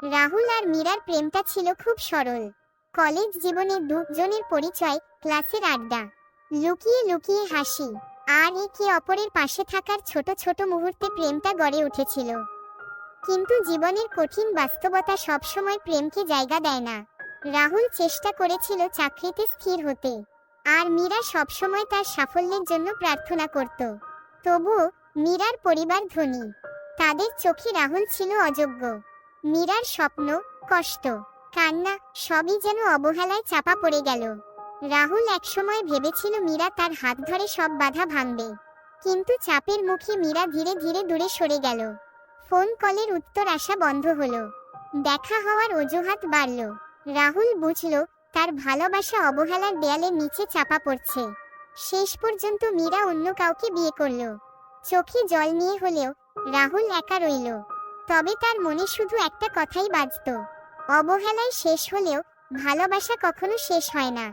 রাহুল আর মীরার প্রেমটা ছিল খুব সরল। কলেজ জীবনে দুজনের পরিচয়, ক্লাসের আড্ডা, লুকিয়ে লুকিয়ে হাসি, আর একে অপরের পাশে থাকার ছোট ছোট মুহূর্তে প্রেমটা গড়ে উঠেছিল। কিন্তু জীবনের কঠিন বাস্তবতা সবসময় প্রেমকে জায়গা দেয় না। রাহুল চেষ্টা করেছিল চাকরিতে স্থির হতে, আর মীরা সবসময় তার সাফল্যের জন্য প্রার্থনা করত। তবুও মীরার পরিবার ধনী, তাদের চোখে রাহুল ছিল অযোগ্য। মীরার স্বপ্ন, কষ্ট, কান্না সবই যেন অবহেলায় চাপা পড়ে গেল। রাহুল একসময় ভেবেছিল মীরা তার হাত ধরে সব বাধা ভাঙবে, কিন্তু চাপের মুখে মীরা ধীরে ধীরে দূরে সরে গেল। ফোন কলের উত্তর আসা বন্ধ হলো, দেখা হওয়ার অজুহাত বাড়ল। রাহুল বুঝল তার ভালোবাসা অবহেলার দেয়ালের নিচে চাপা পড়ছে। শেষ পর্যন্ত মীরা অন্য কাউকে বিয়ে করল। চোখে জল নিয়ে হলেও রাহুল একা রইল। তবে তার মনে শুধু একটা কথাই বাজত, অবহেলায় শেষ হলেও ভালোবাসা কখনো শেষ হয় না।